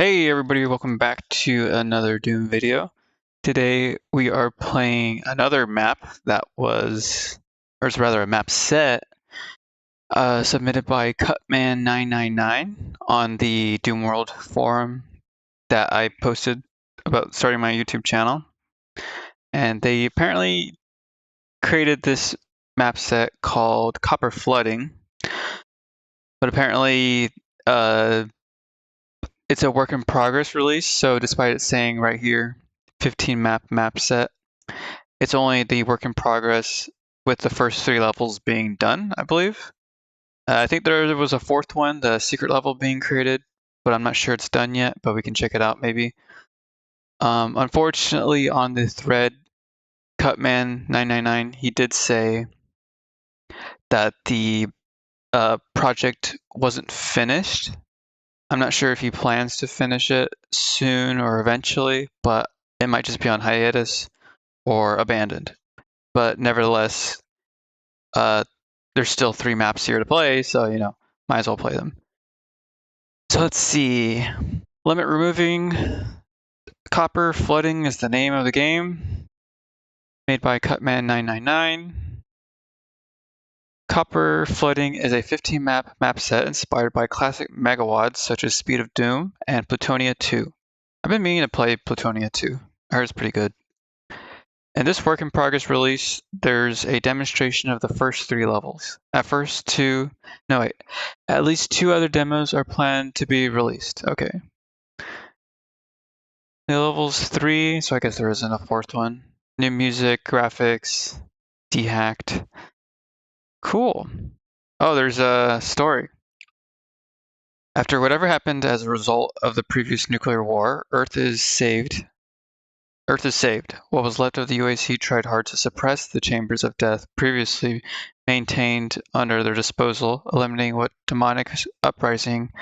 Hey everybody, welcome back to another Doom video. Today we are playing another map that was, or it's rather a map set, submitted by Cutman999 on the Doom World forum that I posted about starting my YouTube channel. And they apparently created this map set called Copper Flooding, but apparently it's a work in progress release, so despite it saying right here 15 map set, it's only the work in progress with the first 3 levels being done, I believe. I think there was a 4th one, the secret level being created, but I'm not sure it's done yet, but we can check it out maybe. Unfortunately, on the thread, Cutman999, he did say that the project wasn't finished. I'm not sure if he plans to finish it soon or eventually, but it might just be on hiatus or abandoned. But nevertheless, there's still 3 maps here to play, so might as well play them. So let's see. Limit removing. Copper Flooding is the name of the game. Made by Cutman999. Copper Flooding is a 15 map set inspired by classic megawads such as Speed of Doom and Plutonia 2. I've been meaning to play Plutonia 2. I heard it's pretty good. In this work in progress release, there's a demonstration of the first 3 levels. At least 2 other demos are planned to be released. Okay. The level's 3, so I guess there isn't a 4th one. New music, graphics, dehacked. Cool. Oh, there's a story. After whatever happened as a result of the previous nuclear war, Earth is saved. What was left of the UAC tried hard to suppress the chambers of death previously maintained under their disposal, eliminating what demonic uprising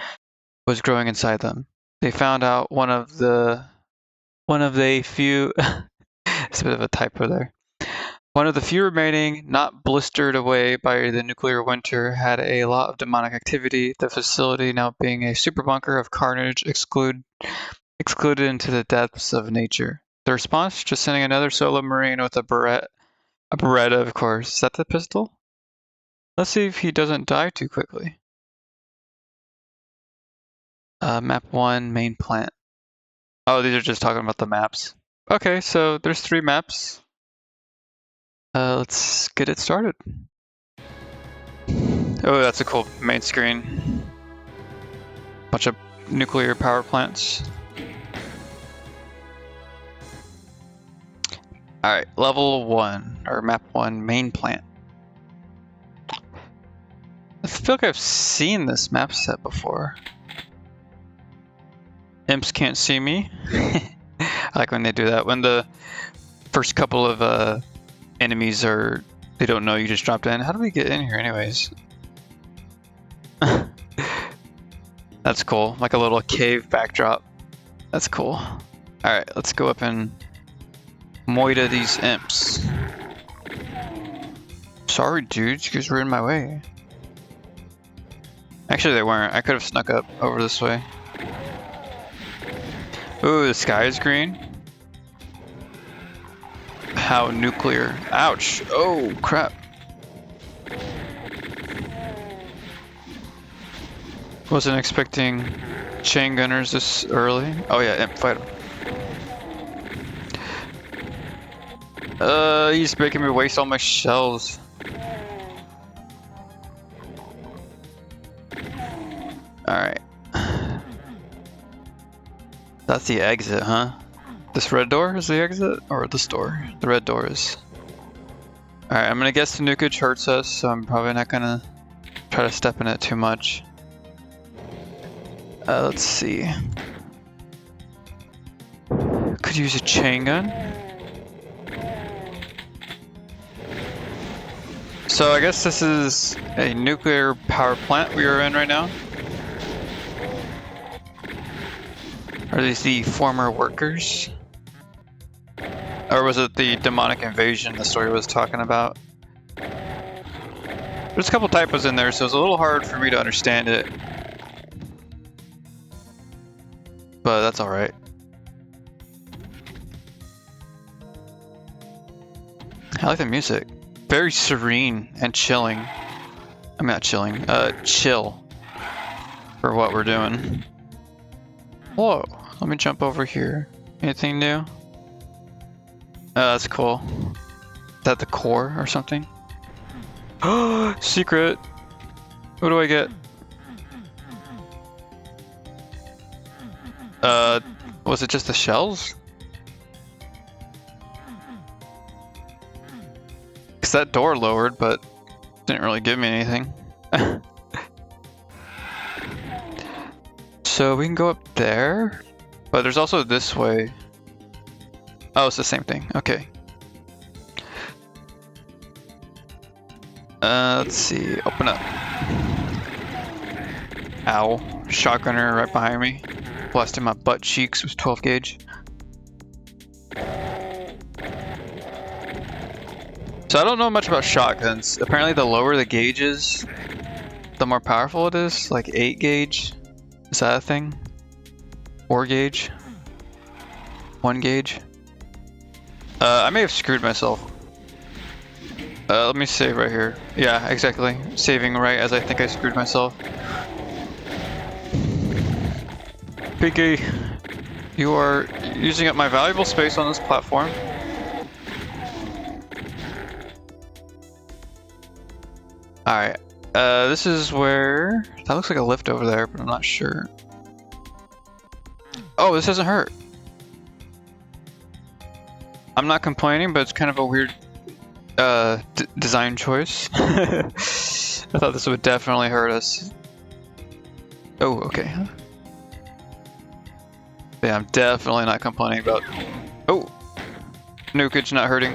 was growing inside them. They found out one of the few it's a bit of a typo there. One of the few remaining, not blistered away by the nuclear winter, had a lot of demonic activity, the facility now being a super bunker of carnage excluded into the depths of nature. The response? Just sending another solo marine with a Beretta, of course. Is that the pistol? Let's see if he doesn't die too quickly. Map 1, main plant. Oh, these are just talking about the maps. Okay, so there's 3 maps. Let's get it started. Oh, that's a cool main screen. Bunch of nuclear power plants. Alright, level 1, or map 1, main plant. I feel like I've seen this map set before. Imps can't see me. I like when they do that. When the first couple of enemies they don't know you just dropped in. How do we get in here anyways? That's cool, like a little cave backdrop. That's cool. Alright, let's go up and moita these imps. Sorry dudes, you guys were in my way. Actually they weren't, I could have snuck up over this way. Ooh, the sky is green. How nuclear. Ouch. Oh, crap. Wasn't expecting chain gunners this early. Oh yeah, imp, fight him. He's making me waste all my shells. Alright. That's the exit, huh? This red door is the exit? Or this door? The red door is. Alright, I'm gonna guess the nukage hurts us, so I'm probably not gonna try to step in it too much. Let's see. Could use a chain gun. So I guess this is a nuclear power plant we are in right now. Are these the former workers? Or was it the demonic invasion the story was talking about? There's a couple typos in there, so it's a little hard for me to understand it. but that's alright. I like the music. Very serene and chilling. I'm not chilling, chill for what we're doing. Whoa, let me jump over here. Anything new? That's cool. Is that the core or something? Oh, secret! What do I get? Was it just the shells? Cause that door lowered, but didn't really give me anything. So we can go up there, but there's also this way. Oh, it's the same thing. Okay. Let's see. Open up. Ow. Shotgunner right behind me. Blasting my butt cheeks with 12 gauge. So I don't know much about shotguns. Apparently the lower the gauge is, the more powerful it is. Like 8 gauge. Is that a thing? 4 gauge? 1 gauge? I may have screwed myself. Let me save right here. Yeah, exactly. Saving right as I think I screwed myself. Piggy, you are using up my valuable space on this platform. Alright, this is where... That looks like a lift over there, but I'm not sure. Oh, this doesn't hurt. I'm not complaining, but it's kind of a weird design choice. I thought this would definitely hurt us. Oh, okay. Yeah, I'm definitely not complaining about... Oh! Nukage not hurting.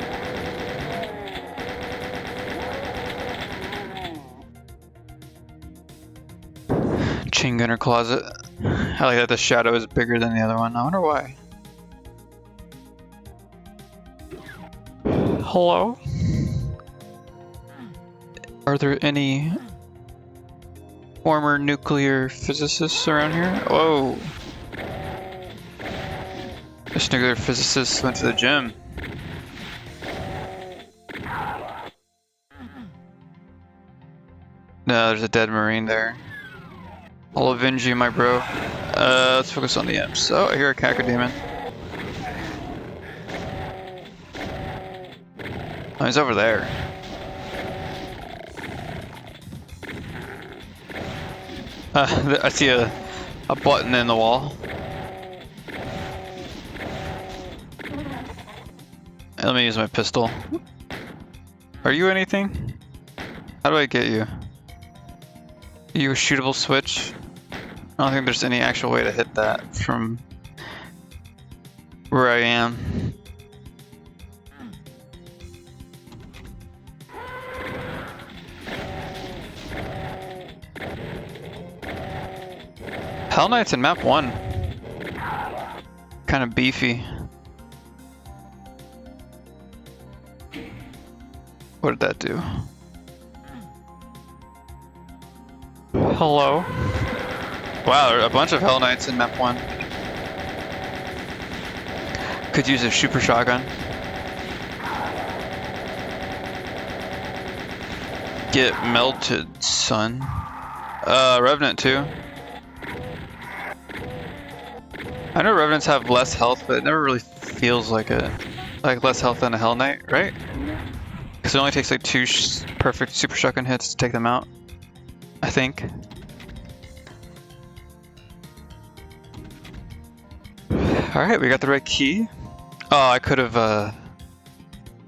Chain gunner closet. I like that the shadow is bigger than the other one. I wonder why. Hello? Are there any former nuclear physicists around here? Whoa. This nuclear physicist went to the gym. No, there's a dead Marine there. I'll avenge you, my bro. Let's focus on the imps. Oh, I hear a cacodemon. Oh, he's over there. I see a button in the wall. Let me use my pistol. Are you anything? How do I get you? Are you a shootable switch? I don't think there's any actual way to hit that from where I am. Hell Knight's in map 1. Kind of beefy. What did that do? Hello? Wow, there are a bunch of Hell Knights in map 1. Could use a super shotgun. Get melted, son. Revenant too. I know Revenants have less health, but it never really feels like it. Like less health than a Hell Knight, right? Because it only takes like 2 perfect super shotgun hits to take them out. I think. Alright, we got the right key. Oh, I could have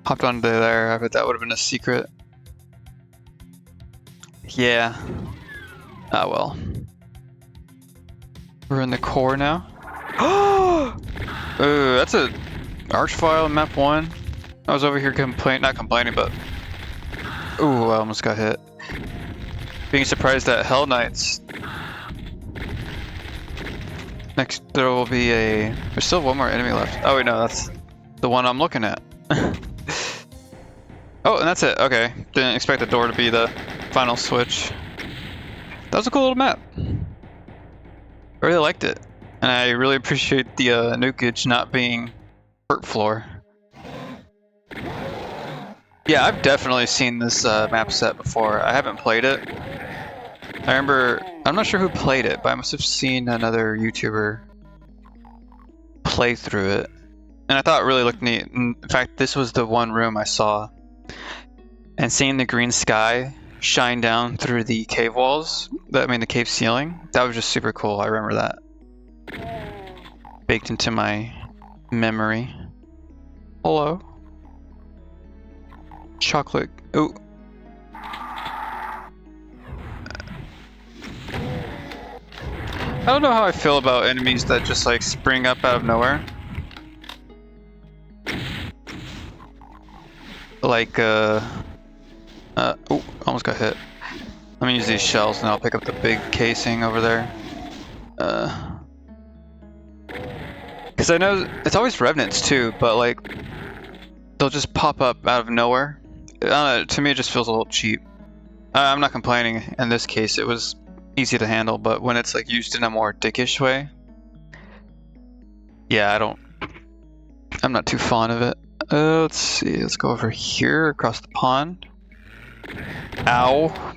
hopped onto there. I bet that would have been a secret. Yeah. Ah, well. We're in the core now. Oh! Ooh, that's a archvile in map 1. I was over here not complaining, but... Ooh, I almost got hit. Being surprised at Hell Knights. Next, there will be a... There's still one more enemy left. Oh wait, no, that's the one I'm looking at. Oh, and that's it. Okay. Didn't expect the door to be the final switch. That was a cool little map. I really liked it. And I really appreciate the nukage not being hurt floor. Yeah, I've definitely seen this map set before. I haven't played it. I remember, I'm not sure who played it, but I must have seen another YouTuber play through it. And I thought it really looked neat. In fact, this was the one room I saw. And seeing the green sky shine down through the cave walls, the cave ceiling, that was just super cool. I remember that. Baked into my memory. Hello. Chocolate. Ooh. I don't know how I feel about enemies that just like spring up out of nowhere. Like, oh, almost got hit. Let me use these shells and I'll pick up the big casing over there. Because I know it's always revenants too, but like, they'll just pop up out of nowhere. To me, it just feels a little cheap. I'm not complaining. In this case, it was easy to handle, but when it's like used in a more dickish way, yeah, I'm not too fond of it. Let's see, let's go over here across the pond. Ow.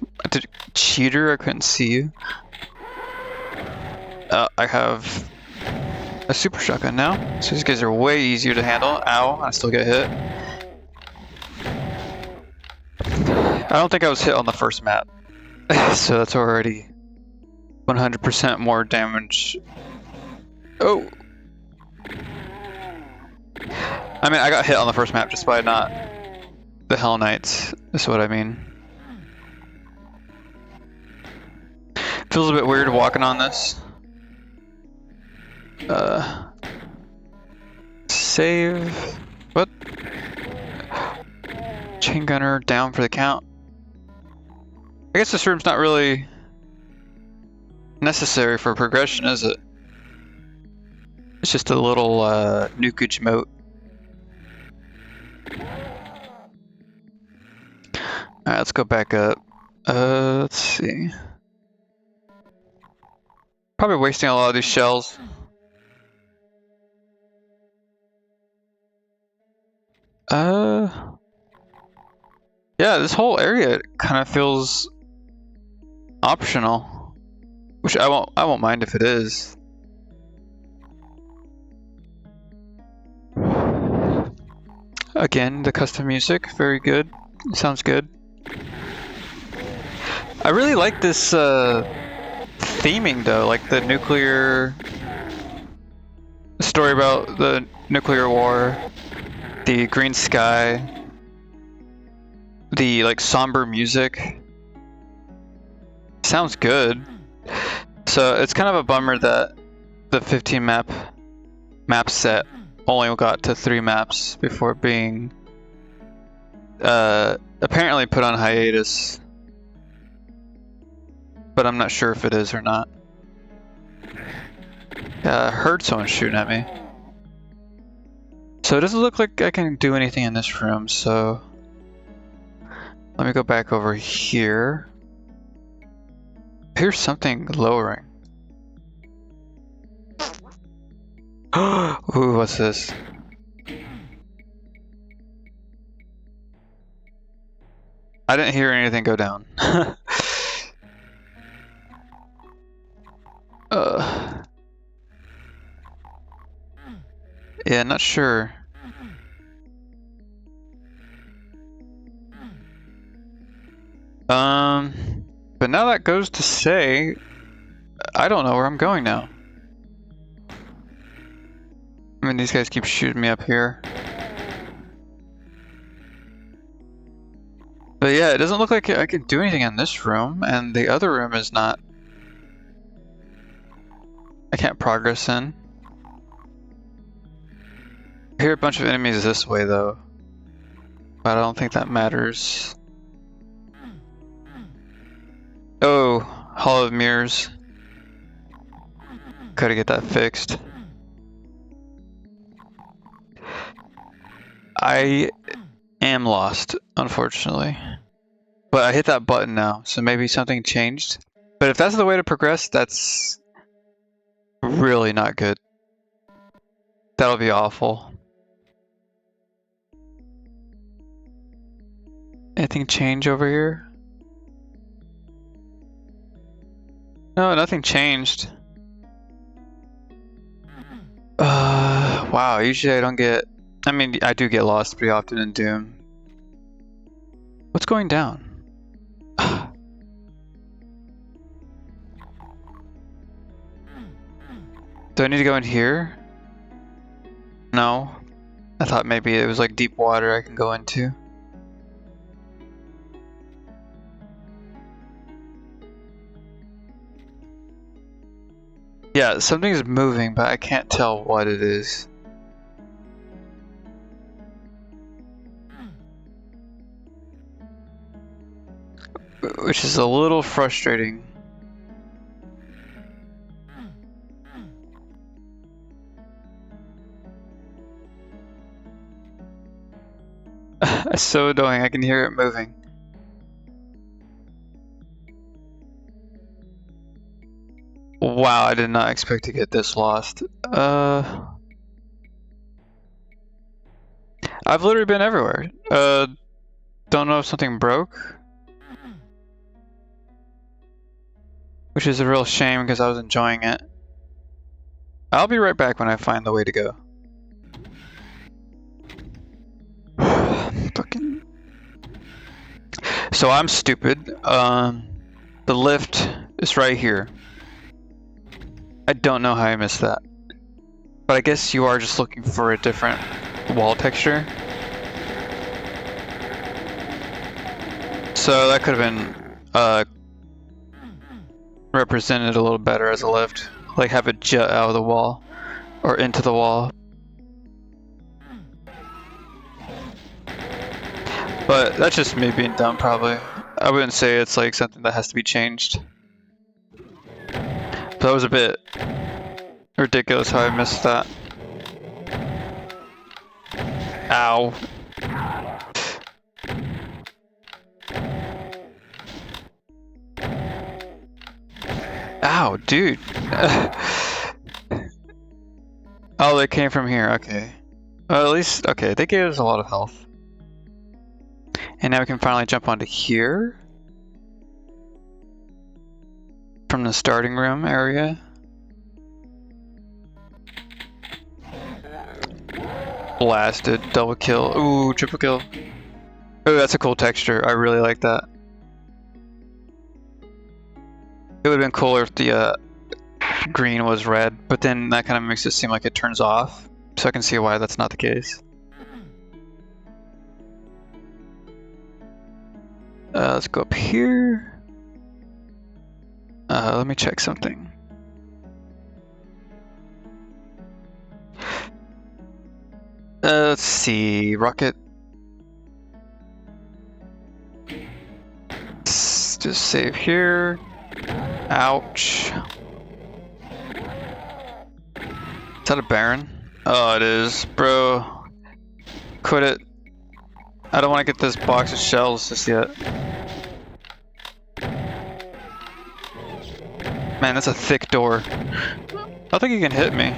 Cheater, I couldn't see you. I have a super shotgun now, so these guys are way easier to handle. Ow, I still get hit. I don't think I was hit on the first map, so that's already 100% more damage. Oh! I mean, I got hit on the first map just by not the Hell Knights, is what I mean. Feels a bit weird walking on this. Save. What? Chain gunner down for the count. I guess this room's not really necessary for progression, is it? It's just a little nukage moat. Alright, let's go back up. Let's see. Probably wasting a lot of these shells. Yeah, this whole area kind of feels optional, which I won't mind if it is. Again, the custom music, very good. Sounds good. I really like this theming though, like the nuclear story about the nuclear war, the green sky, the like somber music. Sounds good. So it's kind of a bummer that the 15 map set only got to 3 maps before being apparently put on hiatus. But I'm not sure if it is or not. I heard someone shooting at me. So it doesn't look like I can do anything in this room, so let me go back over here. Here's something lowering. Ooh, what's this? I didn't hear anything go down. Yeah, not sure. But now that goes to say, I don't know where I'm going now. I mean, these guys keep shooting me up here. But yeah, it doesn't look like I can do anything in this room, and the other room is not... I can't progress in. I hear a bunch of enemies this way, though. But I don't think that matters. Oh, Hall of Mirrors. Gotta get that fixed. I am lost, unfortunately. But I hit that button now, so maybe something changed. But if that's the way to progress, that's Really not good. That'll be awful. Anything change over here? No, nothing changed. Wow, usually I don't get... I mean, I do get lost pretty often in Doom. What's going down? Do I need to go in here? No. I thought maybe it was like deep water I can go into. Yeah, something's moving, but I can't tell what it is. Which is a little frustrating. It's so annoying, I can hear it moving. Wow, I did not expect to get this lost. I've literally been everywhere. Don't know if something broke. Which is a real shame because I was enjoying it. I'll be right back when I find the way to go. Fucking... So I'm stupid. The lift is right here. I don't know how I missed that. But I guess you are just looking for a different wall texture. So that could have been represented a little better as a lift. Like have it jut out of the wall or into the wall. But that's just me being dumb probably. I wouldn't say it's like something that has to be changed. But that was a bit ridiculous how I missed that. Ow. Ow, dude. Oh, they came from here, okay. Well, at least, okay, they gave us a lot of health. And now we can finally jump onto here. From the starting room area. Blasted, double kill. Ooh, triple kill. Ooh, that's a cool texture. I really like that. It would have been cooler if the green was red, but then that kind of makes it seem like it turns off. So I can see why that's not the case. Let's go up here. Let me check something. Let's see, rocket. Let's just save here. Ouch. Is that a Baron? Oh, it is, bro. Quit it. I don't want to get this box of shells just yet. Man, that's a thick door. I don't think he can hit me.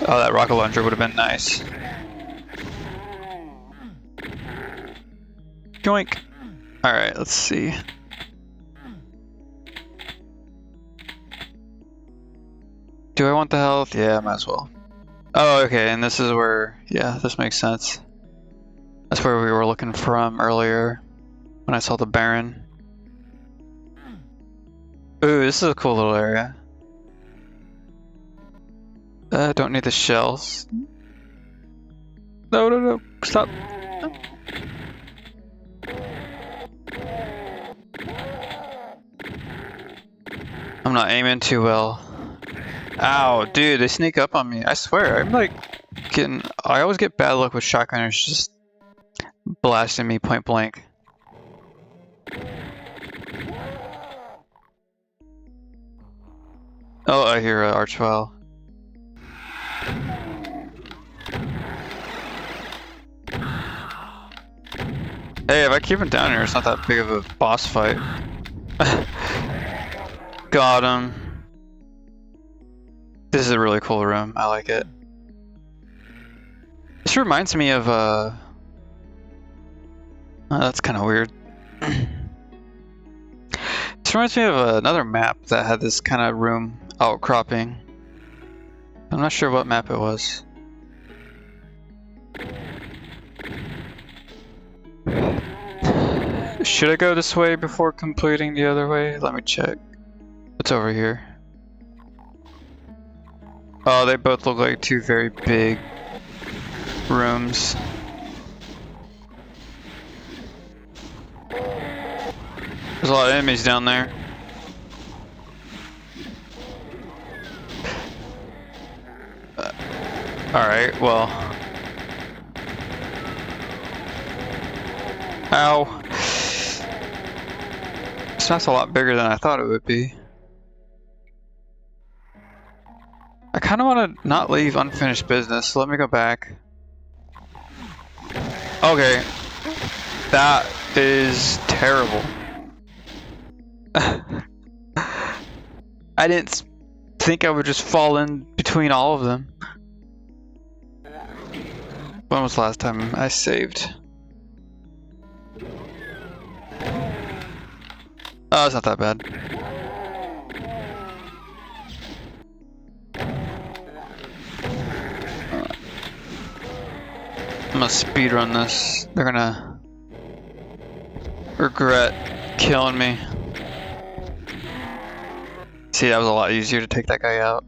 Oh, that rocket launcher would have been nice. Yoink. Alright, let's see. Do I want the health? Yeah, might as well. Oh, okay, and this is where... Yeah, this makes sense. That's where we were looking from earlier. When I saw the Baron. Ooh, this is a cool little area. Don't need the shells. No, no, no, stop. I'm not aiming too well. Ow, dude, they sneak up on me. I swear, I'm like getting... I always get bad luck with shotgunners just blasting me point blank. Oh, I hear an archvile. Hey, if I keep him down here, it's not that big of a boss fight. Got him. This is a really cool room. I like it. This reminds me of oh, that's kind of weird. This reminds me of another map that had this kind of room outcropping. I'm not sure what map it was. Should I go this way before completing the other way? Let me check. What's over here? Oh, they both look like two very big rooms. There's a lot of enemies down there. Alright, well. Ow. This map's a lot bigger than I thought it would be. I kind of want to not leave unfinished business, so let me go back. Okay. That is terrible. I didn't think I would just fall in between all of them. When was the last time I saved? Oh, it's not that bad. I'm gonna speedrun this. They're gonna regret killing me. See, that was a lot easier to take that guy out.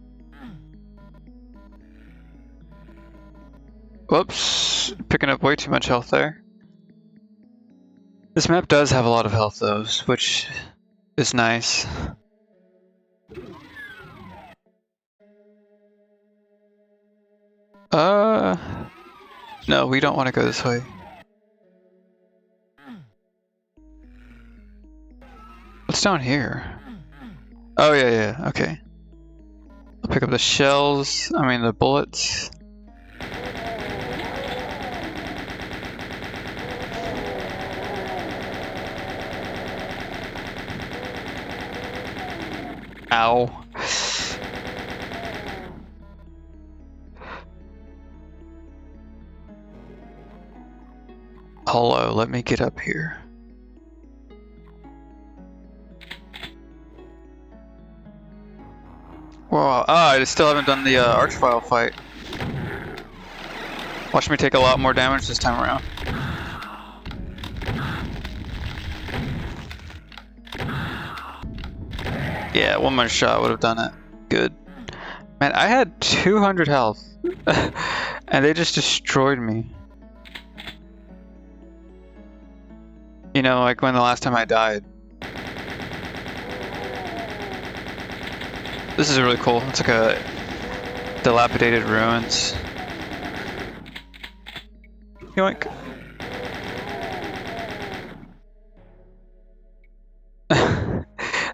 Whoops, picking up way too much health there. This map does have a lot of health though, which is nice. No, we don't want to go this way. What's down here? Oh yeah, okay. I'll pick up the shells, the bullets. Ow. Hello, let me get up here. Whoa, I still haven't done the Archvile fight. Watch me take a lot more damage this time around. Yeah, one more shot would have done it. Good. Man, I had 200 health. And they just destroyed me. You know, like when the last time I died. This is really cool. It's like a dilapidated ruins. Yoink.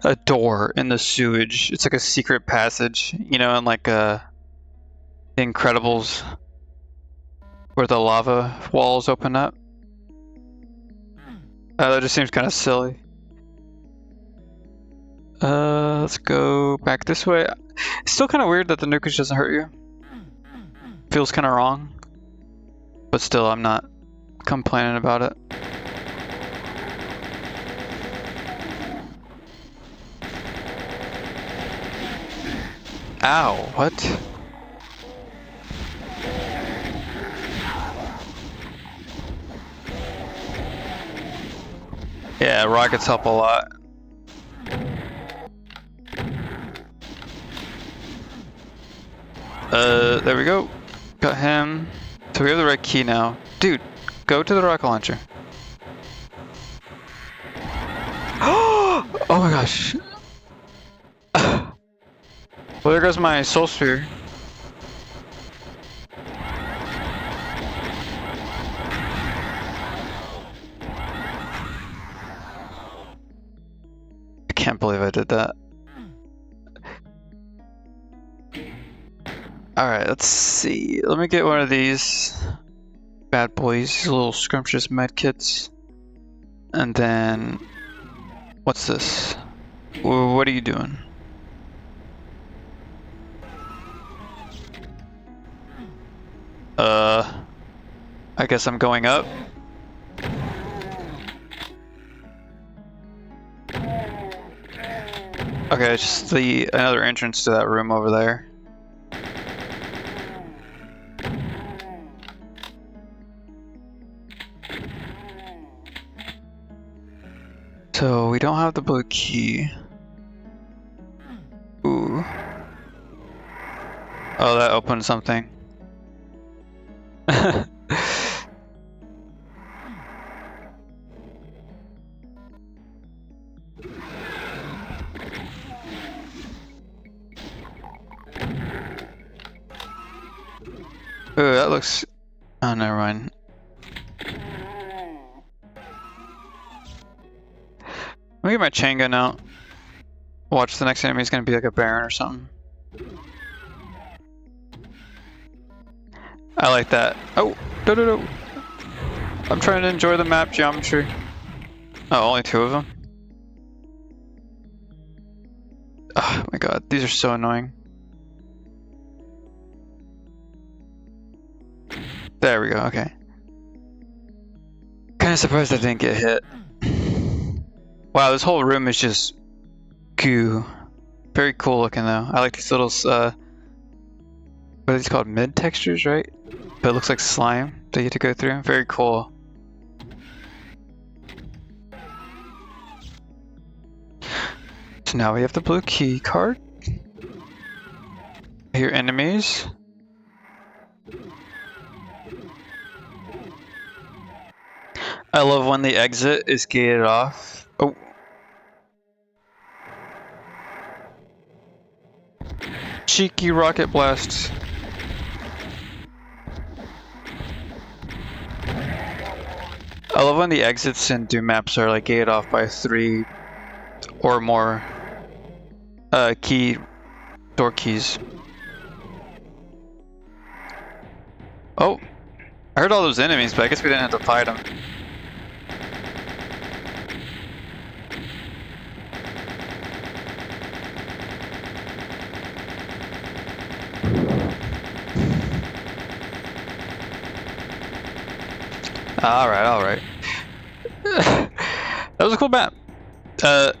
A door in the sewage. It's like a secret passage, you know, in like Incredibles, where the lava walls open up. That just seems kind of silly. Let's go back this way. It's still kind of weird that the nukage doesn't hurt you. Feels kind of wrong. But still, I'm not complaining about it. Ow, what? Yeah, rockets help a lot. There we go. Got him. So we have the right key now. Dude, go to the rocket launcher. Oh my gosh. Well, there goes my soul sphere. I can't believe I did that. Alright, let's see. Let me get one of these bad boys, these little scrumptious med kits. And then, what's this? What are you doing? I guess I'm going up. Okay, it's just another entrance to that room over there. So we don't have the blue key. Ooh. Oh, that opened something. Ooh, that looks... Oh, never mind. Let me get my chain gun out. Watch, the next enemy is gonna be like a baron or something. I like that. Oh, no. I'm trying to enjoy the map geometry. Oh, only 2 of them? Oh my god, these are so annoying. There we go, okay. Kinda surprised I didn't get hit. Wow, this whole room is just goo. Very cool looking though. I like these little, what are these called? Mid textures, right? But it looks like slime that you have to go through. Very cool. So now we have the blue key card. I hear enemies. I love when the exit is gated off. Oh. Cheeky rocket blast. I love when the exits in Doom maps are like gated off by 3 or more door keys. Oh, I heard all those enemies, but I guess we didn't have to fight them. Alright. That was a cool map. A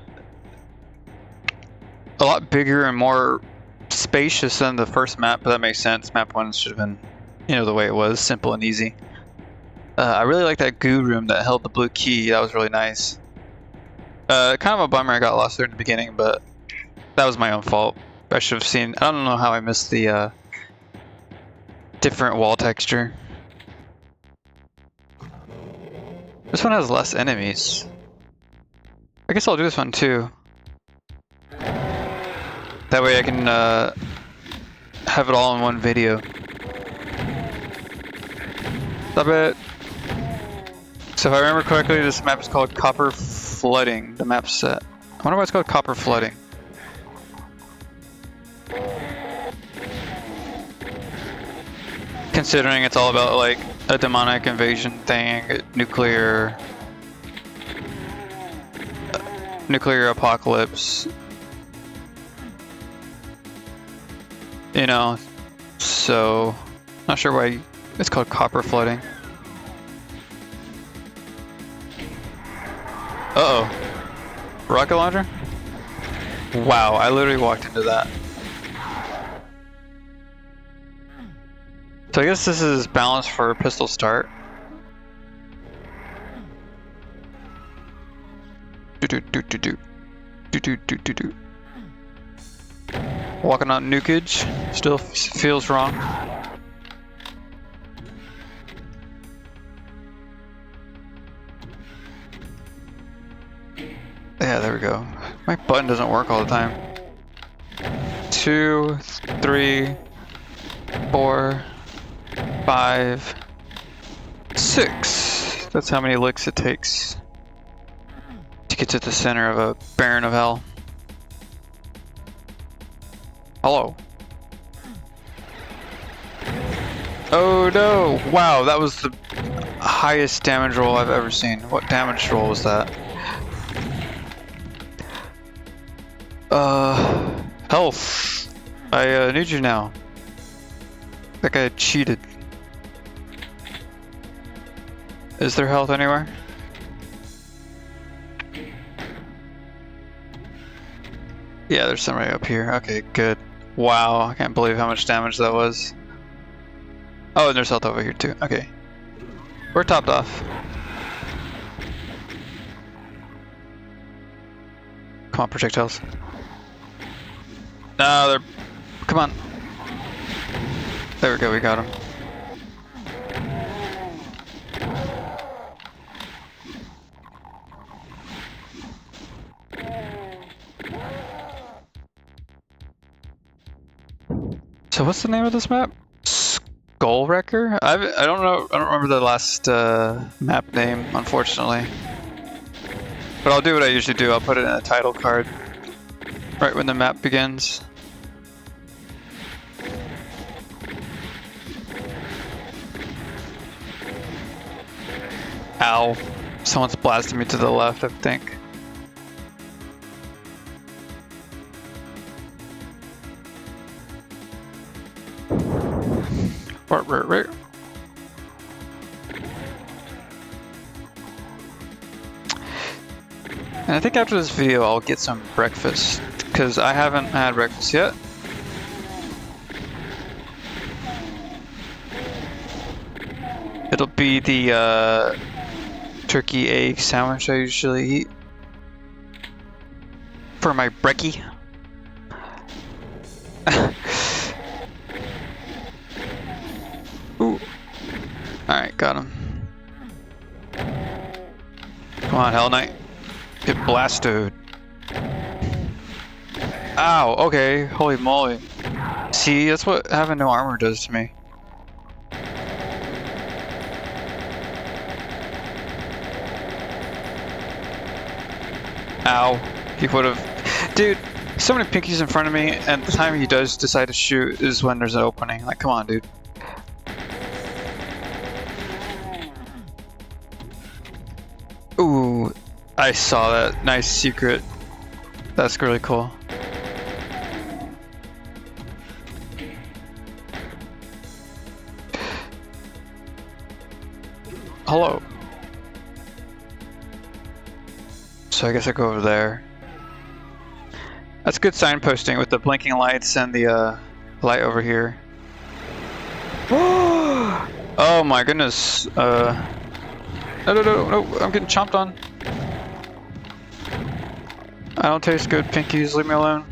lot bigger and more spacious than the first map, but that makes sense. Map 1 should have been, you know, the way it was, simple and easy. I really like that goo room that held the blue key. That was really nice. Kind of a bummer I got lost there in the beginning, but that was my own fault. I should have seen. I don't know how I missed the different wall texture. This one has less enemies. I guess I'll do this one too. That way I can have it all in one video. Stop it. So if I remember correctly, this map is called Copper Flooding, the map set. I wonder why it's called Copper Flooding. Considering it's all about like a demonic invasion thing, nuclear apocalypse. You know, so not sure why it's called Copper Flooding. Uh-oh. Rocket launcher? Wow, I literally walked into that. So I guess this is balanced for pistol start. Walking on nukage still feels wrong. Yeah, there we go. My button doesn't work all the time. 2, 3, 4, 5, 6. That's how many licks it takes to get to the center of a Baron of Hell. Hello. Oh no! Wow, that was the... highest damage roll I've ever seen. What damage roll was that? Health. I need you now. That guy cheated. Is there health anywhere? Yeah, there's somebody up here. Okay, good. Wow, I can't believe how much damage that was. Oh, and there's health over here too. Okay. We're topped off. Come on, projectiles. No, they're... Come on. There we go, we got him. So what's the name of this map? Skull Wrecker? I don't know. I don't remember the last map name, unfortunately. But I'll do what I usually do. I'll put it in a title card right when the map begins. Ow. Someone's blasting me to the left, I think. Right. And I think after this video I'll get some breakfast, because I haven't had breakfast yet. It'll be the turkey egg sandwich I usually eat for my brekkie. Ooh. Alright, got him. Come on, Hell Knight. Get blasted. Ow, okay, holy moly. See, that's what having no armor does to me. Ow, he would've... Dude, so many pinkies in front of me, and the time he does decide to shoot is when there's an opening. Like, come on, dude. Ooh, I saw that. Nice secret. That's really cool. Hello. So I guess I go over there. That's good signposting with the blinking lights and the light over here. Oh my goodness. No, I'm getting chomped on. I don't taste good, pinkies, leave me alone.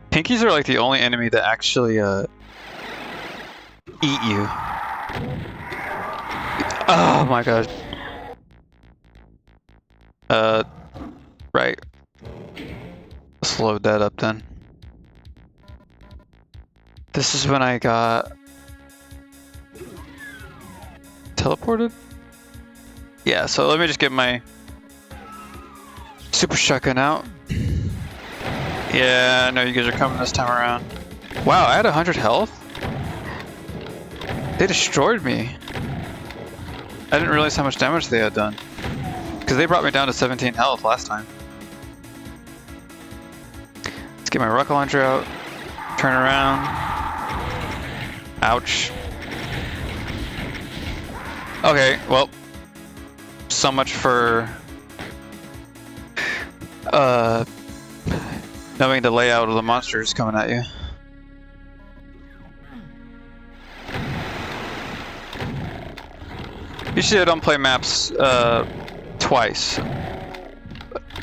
Pinkies are like the only enemy that actually eat you. Oh my god. Right. Let's load that up then. This is when I got teleported? Yeah, so let me just get my super shotgun out. Yeah, I know you guys are coming this time around. Wow, I had 100 health? They destroyed me. I didn't realize how much damage they had done. Because they brought me down to 17 health last time. Let's get my rocket launcher out. Turn around. Ouch. Okay, well. So much for knowing the layout of the monsters coming at you. Usually I don't play maps twice,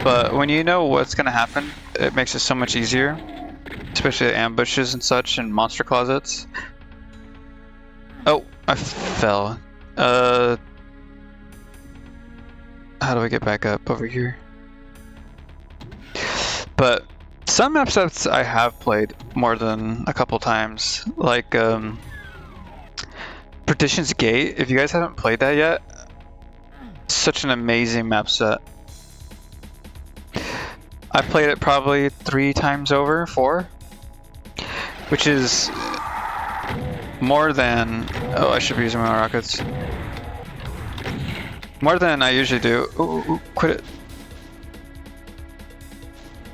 but when you know what's gonna happen, it makes it so much easier, especially ambushes and such and monster closets. Oh, I fell. How do I get back up over here? But some maps that I have played more than a couple times, like Perdition's Gate. If you guys haven't played that yet, such an amazing map set. I played it probably 3 times over, 4, which is more than... Oh, I should be using my rockets. More than I usually do. Ooh, quit it.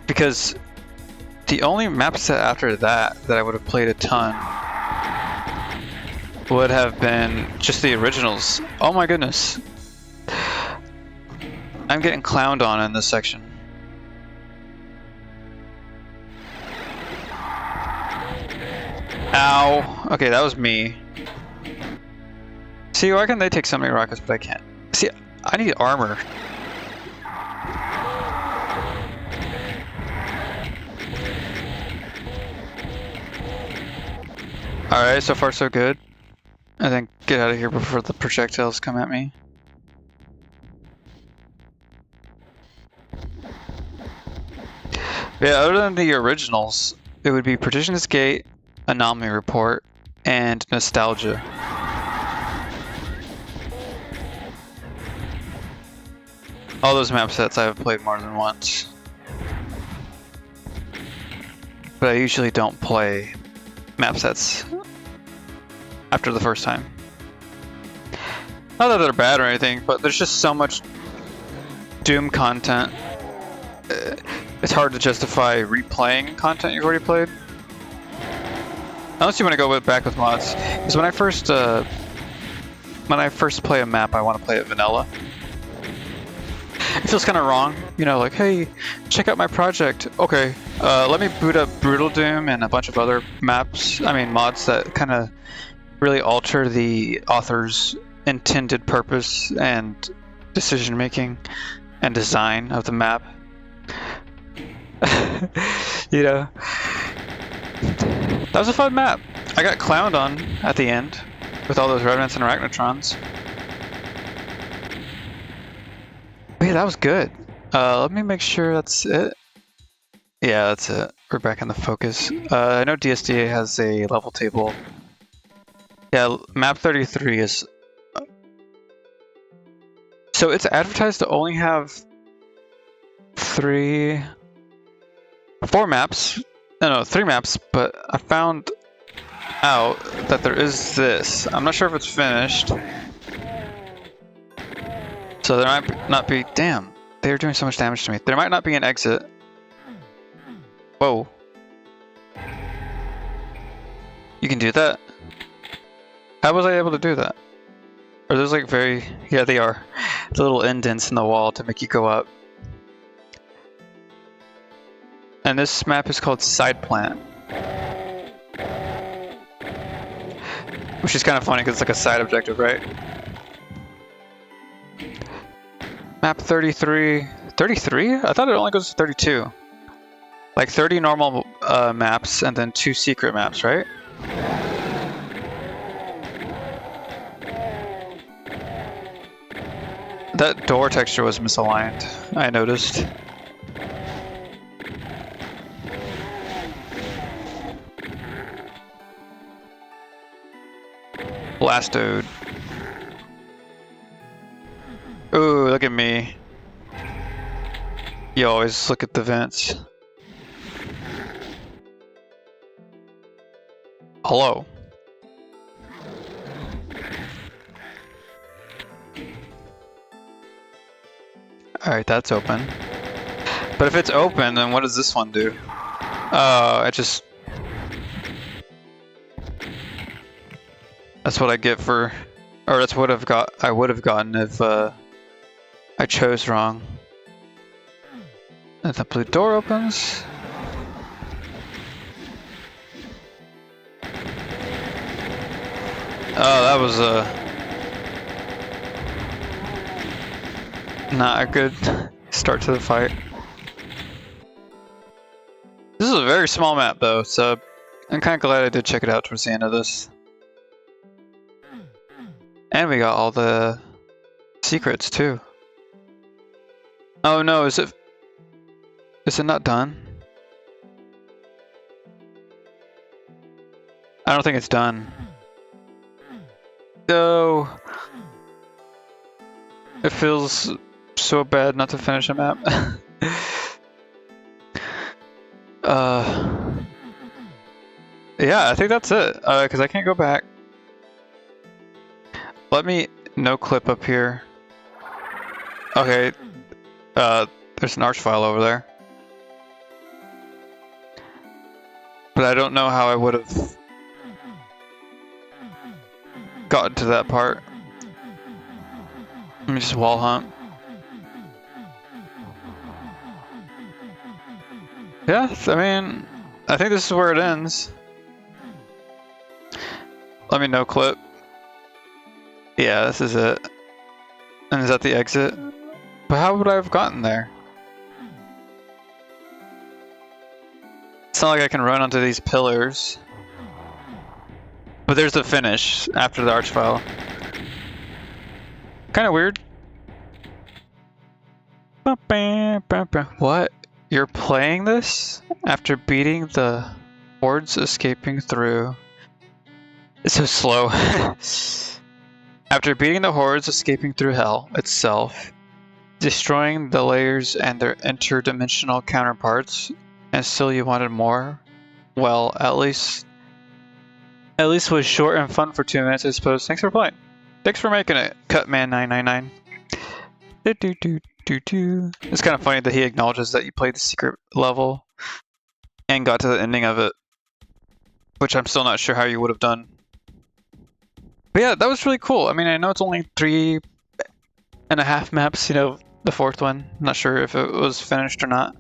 Because the only map set after that I would have played a ton would have been just the originals. Oh my goodness. I'm getting clowned on in this section. Ow. Okay, that was me. See, why can they take so many rockets, but I can't? See, I need armor. Alright, so far so good. I think get out of here before the projectiles come at me. Yeah, other than the originals, it would be Partitionist Gate, Anomaly Report, and Nostalgia. All those map sets I have played more than once. But I usually don't play map sets after the first time. Not that they're bad or anything, but there's just so much Doom content. It's hard to justify replaying content you've already played. Unless you want to go back with mods. Because when I first play a map, I want to play it vanilla. It feels kind of wrong, you know, like, hey, check out my project. Okay, let me boot up Brutal Doom and a bunch of other maps, mods that kind of really alter the author's intended purpose and decision making and design of the map. You know, that was a fun map. I got clowned on at the end with all those Revenants and Arachnotrons. Hey, that was good. Let me make sure that's it. Yeah, that's it. We're back in the focus. I know DSDA has a level table. Yeah, map 33 is... So it's advertised to only have 3 maps, but I found out that there is this. I'm not sure if it's finished. So there might not be... Damn, they're doing so much damage to me. There might not be an exit. Whoa. You can do that? How was I able to do that? Are those like very... Yeah, they are. The little indents in the wall to make you go up. And this map is called Side Plant. Which is kind of funny because it's like a side objective, right? Map 33. 33? I thought it only goes to 32. Like 30 normal maps and then 2 secret maps, right? That door texture was misaligned, I noticed. Blastode. Ooh, look at me. You always look at the vents. Hello. Alright, that's open. But if it's open, then what does this one do? Oh, it just... That's what I get for... Or that's what I would have gotten if I chose wrong. And the blue door opens. Oh, that was not a good start to the fight. This is a very small map though, so I'm kind of glad I did check it out towards the end of this. And we got all the secrets too. Oh no, is it not done? I don't think it's done. No. It feels so bad not to finish a map. Yeah, I think that's it. Because I can't go back. let me no clip up here. Okay, there's an arch file over there. But I don't know how I would have gotten to that part. Let me just wall hunt. Yeah, I mean, I think this is where it ends. Let me no clip. Yeah, this is it. And is that the exit? But how would I have gotten there? It's not like I can run onto these pillars. But there's the finish after the arch file. Kind of weird. What? You're playing this after beating the hordes escaping through. It's so slow. After beating the hordes escaping through hell itself, destroying the layers and their interdimensional counterparts, and still you wanted more? Well, at least was short and fun for 2 minutes, I suppose. Thanks for playing. Thanks for making it, Cutman999. It's kind of funny that he acknowledges that you played the secret level and got to the ending of it, which I'm still not sure how you would have done. But yeah, that was really cool. I mean, I know it's only 3.5 maps, you know, the 4th one. I'm not sure if it was finished or not.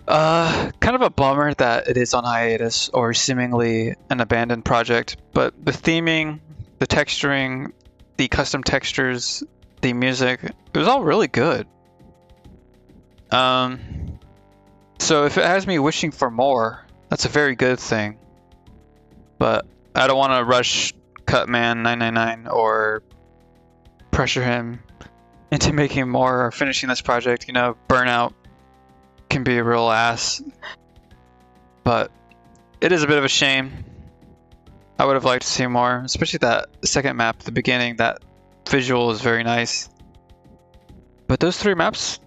Kind of a bummer that it is on hiatus or seemingly an abandoned project, but the theming, the texturing, the custom textures, the music, it was all really good. So if it has me wishing for more, that's a very good thing. But I don't want to rush Cutman999 or pressure him into making more or finishing this project. You know, burnout can be a real ass. But it is a bit of a shame. I would have liked to see more, especially that second map at the beginning. That visual is very nice. But those 3 maps,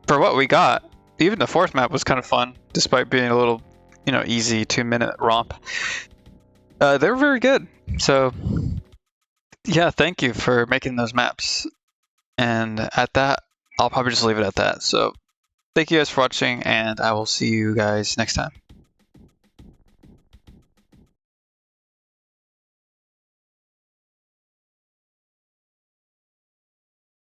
for what we got, even the 4th map was kind of fun, despite being a little, you know, easy 2-minute romp. They were very good. So, yeah, thank you for making those maps. And at that, I'll probably just leave it at that. So, thank you guys for watching, and I will see you guys next time.